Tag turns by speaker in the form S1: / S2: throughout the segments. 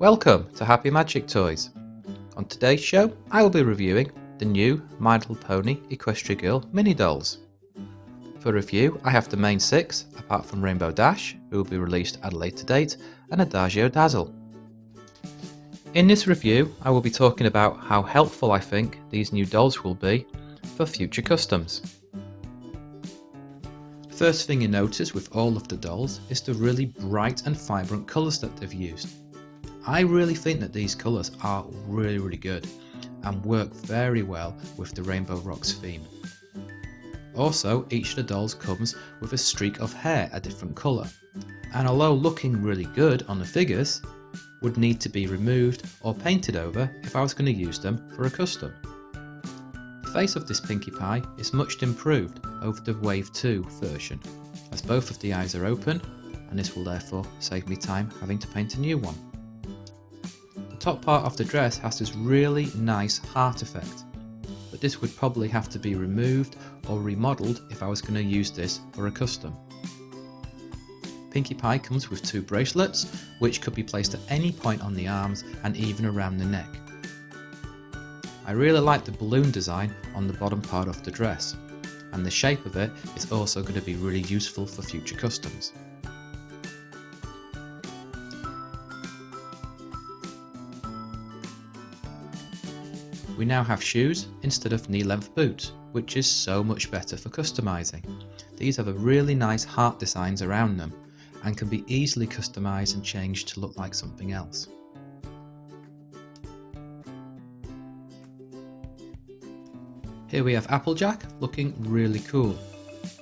S1: Welcome to HappyMagicToys. On today's show, I will be reviewing the new My Little Pony Equestria Girl mini dolls. For review, I have the main 6, apart from Rainbow Dash, who will be released at a later date, and Adagio Dazzle. In this review, I will be talking about how helpful I think these new dolls will be for future customs. First thing you notice with all of the dolls is the really bright and vibrant colours that they've used. I really think that these colours are really good and work very well with the rainbowrocks theme. Also, each of the dolls comes with a streak of hair a different colour, and although looking really good on the figures, would need to be removed or painted over if I was going to use them for a custom. The face of this Pinkie Pie is much improved over the Wave 2 version, as both of the eyes are open, and this will therefore save me time having to paint a new one. The top part of the dress has this really nice heart effect, but this would probably have to be removed or remodelled if I was going to use this for a custom. Pinkie Pie comes with 2 bracelets, which could be placed at any point on the arms and even around the neck. I really like the balloon design on the bottom part of the dress, and the shape of it is also going to be really useful for future customs. We now have shoes instead of knee-length boots, which is so much better for customizing. These have a really nice heart designs around them and can be easily customized and changed to look like something else. Here we have Applejack looking really cool.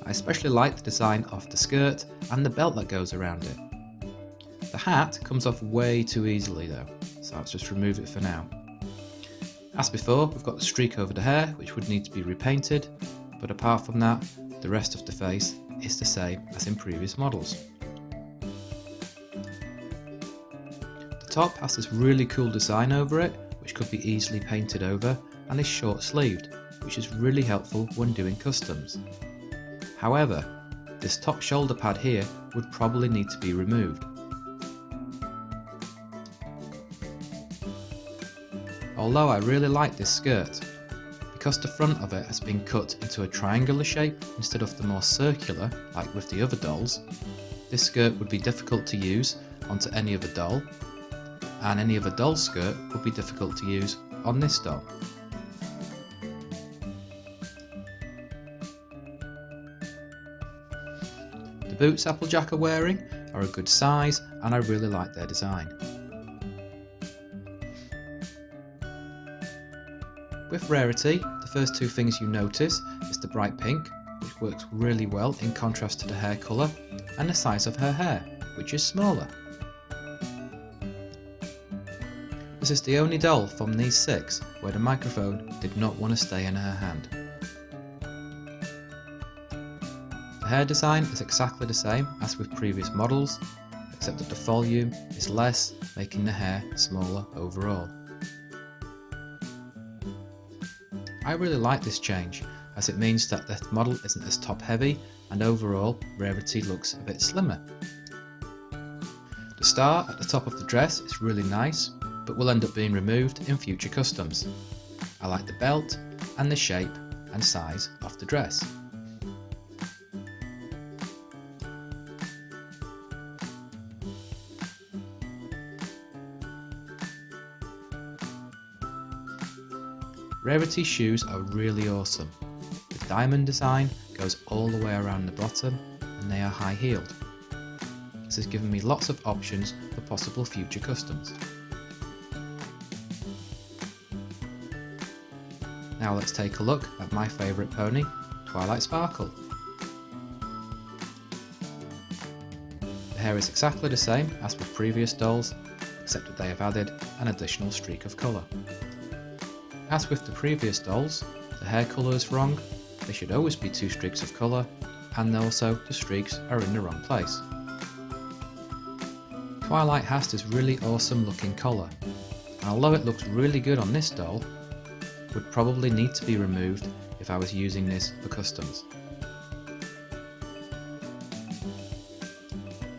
S1: I especially like the design of the skirt and the belt that goes around it. The hat comes off way too easily though, so let's just remove it for now. As before, we've got the streak over the hair, which would need to be repainted, but apart from that, the rest of the face is the same as in previous models. The top has this really cool design over it, which could be easily painted over, and is short sleeved, which is really helpful when doing customs. However, this top shoulder pad here would probably need to be removed. Although I really like this skirt, because the front of it has been cut into a triangular shape instead of the more circular like with the other dolls, this skirt would be difficult to use onto any other doll, and any other doll skirt would be difficult to use on this doll. The boots Applejack are wearing are a good size and I really like their design. With Rarity, the first 2 things you notice is the bright pink, which works really well in contrast to the hair colour, and the size of her hair, which is smaller. This is the only doll from these 6 where the microphone did not want to stay in her hand. The hair design is exactly the same as with previous models, except that the volume is less, making the hair smaller overall. I really like this change, as it means that the model isn't as top heavy and overall Rarity looks a bit slimmer. The star at the top of the dress is really nice, but will end up being removed in future customs. I like the belt and the shape and size of the dress. Rarity's shoes are really awesome. The diamond design goes all the way around the bottom and they are high heeled. This has given me lots of options for possible future customs. Now let's take a look at my favourite pony, Twilight Sparkle. The hair is exactly the same as with previous dolls, except that they have added an additional streak of colour. As with the previous dolls, the hair colour is wrong, there should always be 2 streaks of colour, and also the streaks are in the wrong place. Twilight has this really awesome looking collar, and although it looks really good on this doll, would probably need to be removed if I was using this for customs.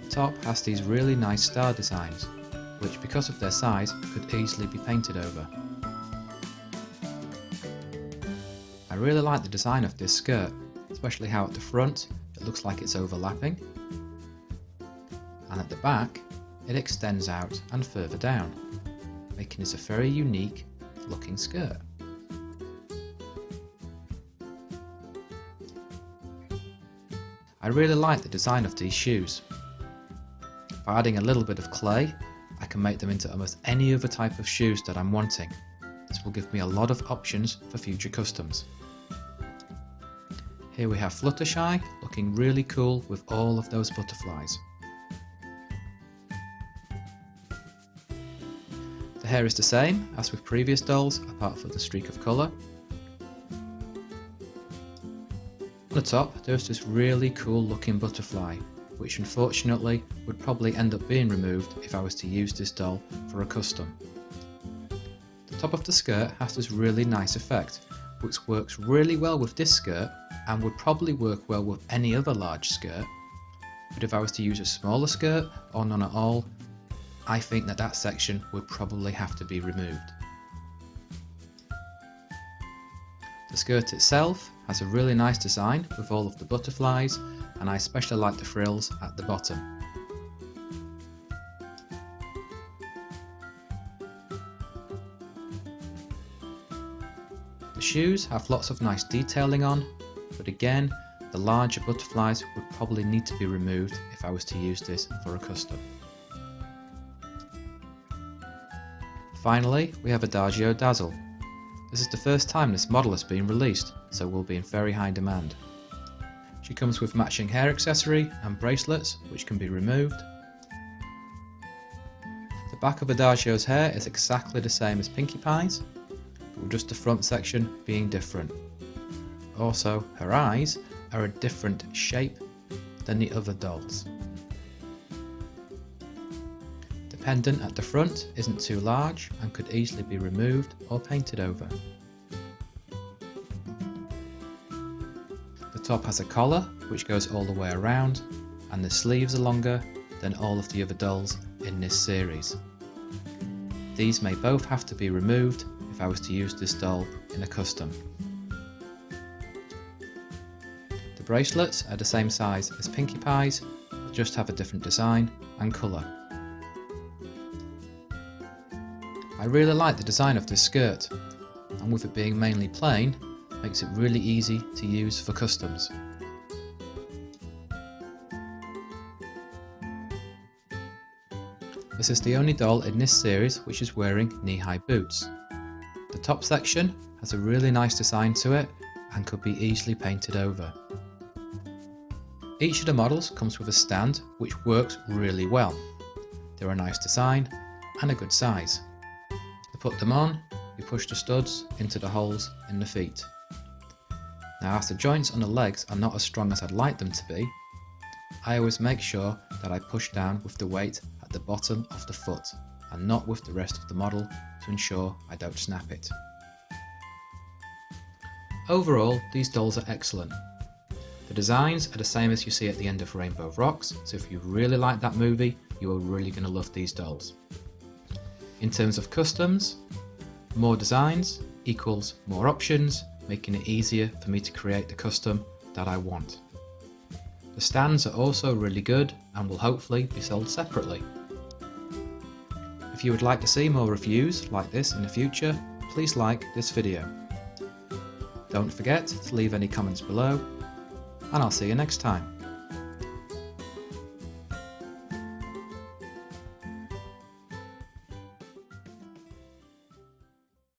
S1: The top has these really nice star designs, which because of their size could easily be painted over. I really like the design of this skirt, especially how at the front it looks like it's overlapping, and at the back it extends out and further down, making this a very unique looking skirt. I really like the design of these shoes. By adding a little bit of clay, I can make them into almost any other type of shoes that I'm wanting. This will give me a lot of options for future customs. Here we have Fluttershy looking really cool with all of those butterflies. The hair is the same as with previous dolls apart from the streak of colour. On the top there's this really cool looking butterfly, which unfortunately would probably end up being removed if I was to use this doll for a custom. The top of the skirt has this really nice effect, which works really well with this skirt and would probably work well with any other large skirt, but if I was to use a smaller skirt or none at all, I think that section would probably have to be removed. The skirt itself has a really nice design with all of the butterflies, and I especially like the frills at the bottom. The shoes have lots of nice detailing on, but again, the larger butterflies would probably need to be removed if I was to use this for a custom. Finally, we have Adagio Dazzle. This is the first time this model has been released, so will be in very high demand. She comes with matching hair accessory and bracelets, which can be removed. The back of Adagio's hair is exactly the same as Pinkie Pie's, but with just the front section being different. Also, her eyes are a different shape than the other dolls. The pendant at the front isn't too large and could easily be removed or painted over. The top has a collar which goes all the way around, and the sleeves are longer than all of the other dolls in this series. These may both have to be removed if I was to use this doll in a custom. The bracelets are the same size as Pinkie Pie's, but just have a different design and colour. I really like the design of this skirt, and with it being mainly plain, makes it really easy to use for customs. This is the only doll in this series which is wearing knee-high boots. The top section has a really nice design to it and could be easily painted over. Each of the models comes with a stand which works really well. They're a nice design and a good size. To put them on, we push the studs into the holes in the feet. Now, as the joints on the legs are not as strong as I'd like them to be, I always make sure that I push down with the weight at the bottom of the foot and not with the rest of the model to ensure I don't snap it. Overall, these dolls are excellent. The designs are the same as you see at the end of Rainbow Rocks, so if you really like that movie, you are really going to love these dolls. In terms of customs, more designs equals more options, making it easier for me to create the custom that I want. The stands are also really good and will hopefully be sold separately. If you would like to see more reviews like this in the future, please like this video. Don't forget to leave any comments below, and I'll see you next time.